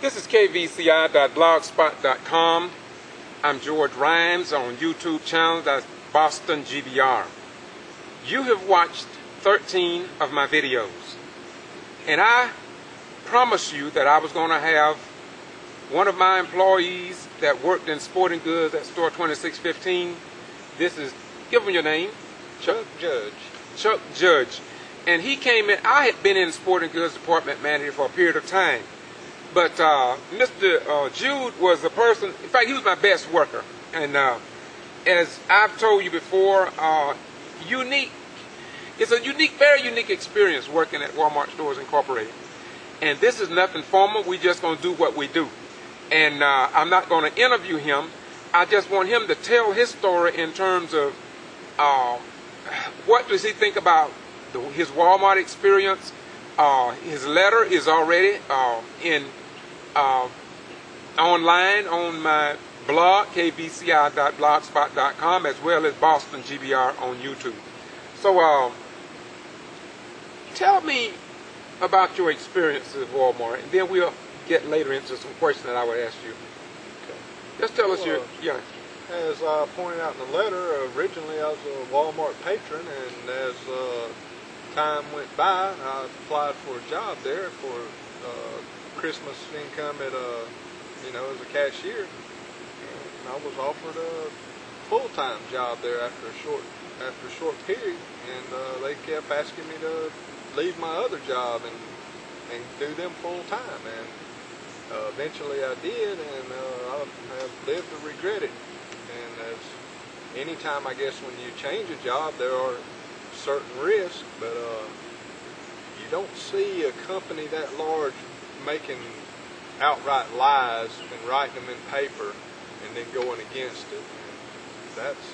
This is kvci.blogspot.com. I'm George Rhynes on YouTube channel. That's Boston G.B.R. You have watched 13 of my videos, and I promised you that I was going to have one of my employees that worked in sporting goods at store 2615. This is, give him your name. Chuck Judge. Chuck Judge. And he came in. I had been in sporting goods department manager for a period of time. But Mr. Jude was the person, in fact, he was my best worker. And as I've told you before, it's a very unique experience working at Walmart Stores Incorporated. And this is nothing formal. We're just going to do what we do. And I'm not going to interview him. I just want him to tell his story in terms of what does he think about his Walmart experience. His letter is already online on my blog, kvci.blogspot.com, as well as Boston G.B.R. on YouTube. So tell me about your experience at Walmart, and then we'll get later into some questions that I would ask you. Okay. Just tell us your... Yeah. As I pointed out in the letter, originally I was a Walmart patron, and as time went by, I applied for a job there for Christmas income at as a cashier, and I was offered a full-time job there after a short period, and they kept asking me to leave my other job and do them full-time, and eventually I did, and I have lived to regret it. And as any time, I guess, when you change a job, there are certain risks, but you don't see a company that large making outright lies and writing them in paper and then going against it. And that's,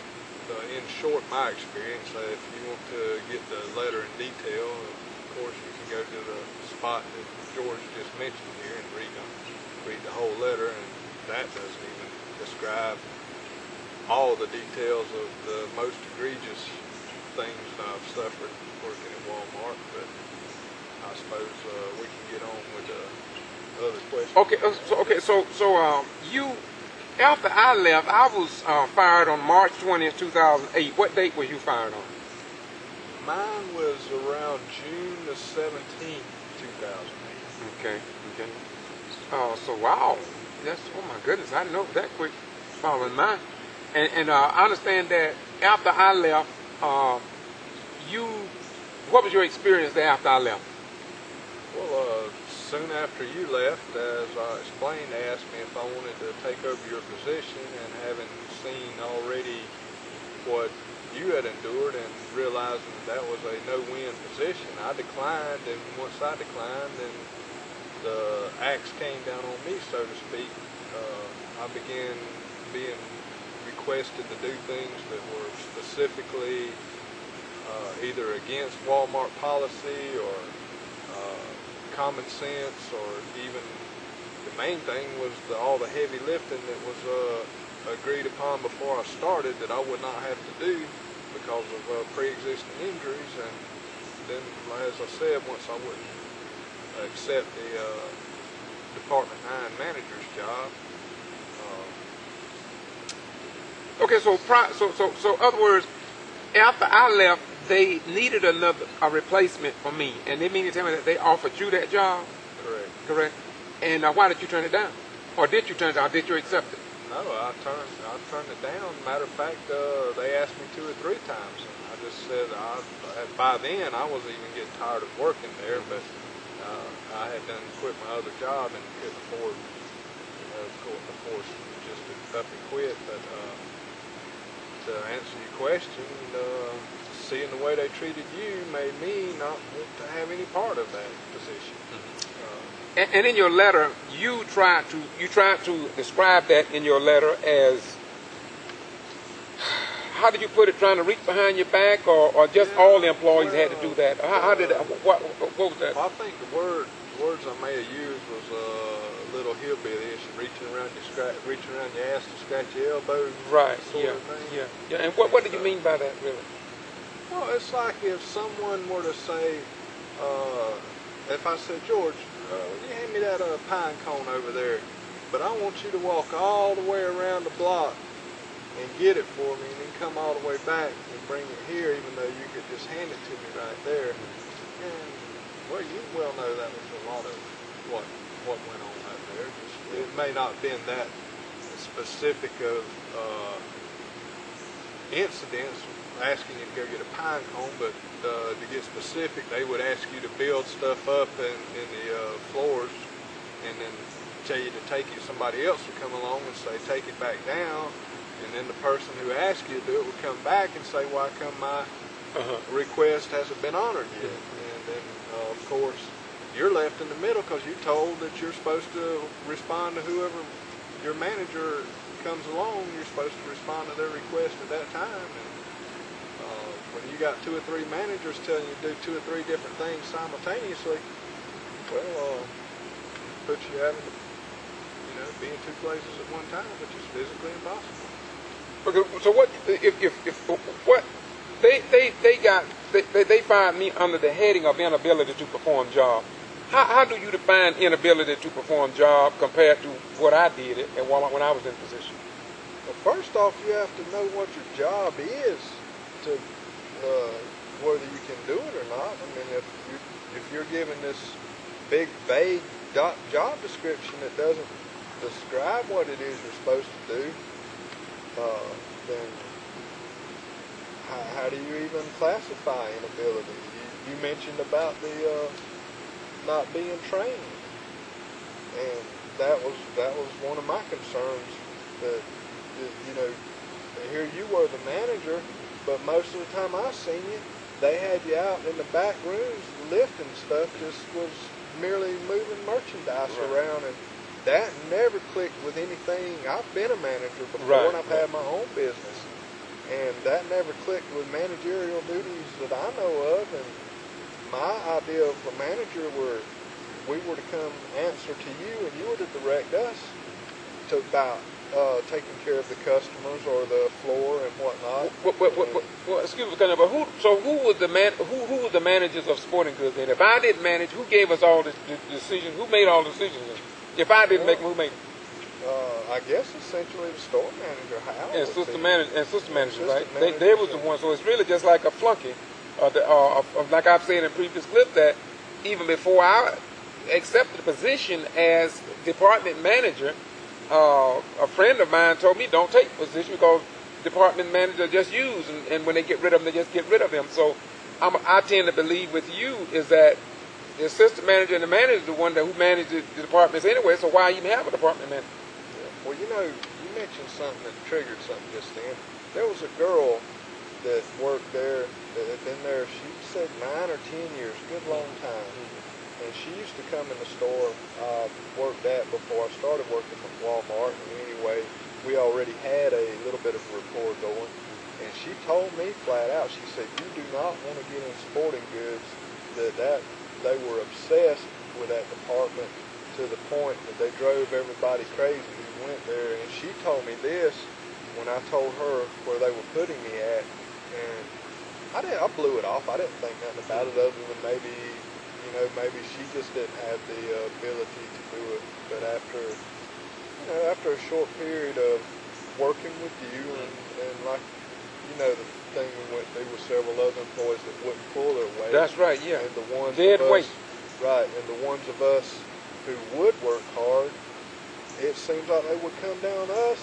in short, my experience. If you want to get the letter in detail, of course, you can go to the spot that George just mentioned here and read the whole letter, and that doesn't even describe all the details of the most egregious things I've suffered working at Walmart, but I suppose we can get on with the other questions. So you, after I left, I was fired on March 20th, 2008. What date was you fired on? Mine was around June the 17th, 2008. Okay. So wow, that's, oh my goodness, I didn't know that quick following mine. And I understand that after I left, what was your experience there after I left? Well, soon after you left, as I explained, they asked me if I wanted to take over your position, and having seen already what you had endured and realizing that was a no-win position, I declined, and once I declined, then the axe came down on me, so to speak. I began being requested to do things that were specifically either against Walmart policy or common sense, or even the main thing was all the heavy lifting that was agreed upon before I started that I would not have to do because of pre-existing injuries. And then, as I said, once I wouldn't accept the Department 9 manager's job. Okay, so other words, after I left, they needed a replacement for me, and they mean to tell me that they offered you that job? Correct. And why did you turn it down? Or did you turn it down? Did you accept it? No, I turned it down. Matter of fact, they asked me 2 or 3 times, and I just said by then I wasn't even getting tired of working there, but I had quit my other job and couldn't afford, just to up and quit. But to answer your question, seeing the way they treated you made me not want to have any part of that position. And in your letter, you tried to describe that in your letter as, how did you put it, trying to reach behind your back, or just all the employees had to do that? How did that, what was that? Well, I think the words I may have used was a little hillbilly-ish, reaching around your ass to scratch your elbows. Right. Sort of thing. Yeah. And what did you mean by that, really? Well, it's like if someone were to say, if I said, George, will you hand me that pine cone over there? But I want you to walk all the way around the block and get it for me, and then come all the way back and bring it here, even though you could just hand it to me right there. And, well, you well know that was a lot of what went on out there. It may not have been that specific of incidents asking you to go get a pine cone, but to get specific, they would ask you to build stuff up in the floors, and then tell you to take it. Somebody else would come along and say, take it back down, and then the person who asked you to do it would come back and say, why come my request hasn't been honored yet? And then, of course, you're left in the middle because you're told that you're supposed to respond to whoever your manager comes along. You're supposed to respond to their request at that time. And when you got 2 or 3 managers telling you to do 2 or 3 different things simultaneously, well, puts you having to, be in 2 places at one time, which is physically impossible. Okay, so what if what they find me under the heading of inability to perform job? How do you define inability to perform job compared to what I did it and when I was in position? Well, first off, you have to know what your job is to whether you can do it or not. I mean, if you're given this big vague job description that doesn't describe what it is you're supposed to do, then how do you even classify inability? You mentioned about the not being trained, and that was one of my concerns. That here you were the manager, but most of the time I seen you, they had you out in the back rooms lifting stuff, just was merely moving merchandise around, and that never clicked with anything. I've been a manager before, and I've had my own business, and that never clicked with managerial duties that I know of. And my idea of a manager were we were to come answer to you, and you were to direct us to about taking care of the customers or the floor and whatnot. Well, excuse me, but who was the managers of sporting goods then? If I didn't manage, who gave us all the decisions? Who made all the decisions? If I didn't make them, who made them? I guess essentially the store manager, Hal. And assistant manager, right? They was the one. So it's really just like a flunky. Like I've said in previous clips, that even before I accepted the position as department manager, a friend of mine told me don't take the position because department managers just use, and when they get rid of them, they just get rid of them. So I tend to believe with you is that the assistant manager and the manager is the one who manages the departments anyway, so why even have a department manager? Yeah. Well, you mentioned something that triggered something just then. There was a girl that worked there that had been there, she said 9 or 10 years, good long time. And she used to come in the store I worked at before I started working at Walmart. And anyway, we already had a little bit of a rapport going. And she told me flat out, she said, you do not want to get in sporting goods. That they were obsessed with that department to the point that they drove everybody crazy who went there. And she told me this when I told her where they were putting me at. And I blew it off. I didn't think nothing about it other than maybe she just didn't have the ability to do it. But after a short period of working with you and like, the thing we went through with several other employees that wouldn't pull their weight. That's right, yeah. And the ones dead weight. Right, and the ones of us who would work hard, it seems like they would come down us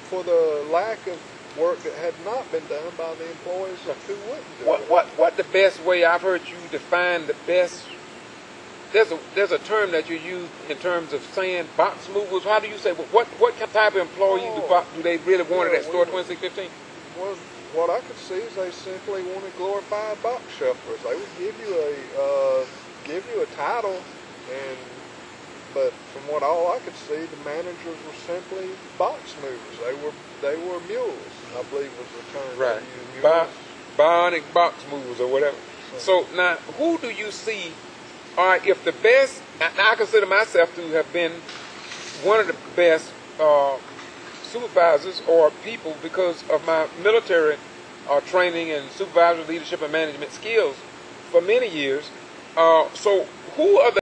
for the lack of work that had not been done by the employees who wouldn't do it. What the best way? I've heard you define the best. There's a term that you use in terms of saying box movers. How do you say? What type of employees do they really want at that store 2615? Well, what I could see is they simply wanted glorified box shufflers. They would give you a title, but from what all I could see, the managers were simply box movers. They were mules, I believe was the term. Right. Bionic box movers or whatever. So now, who do you see? All right, if the best, I consider myself to have been one of the best supervisors or people because of my military training and supervisory leadership and management skills for many years. So who are the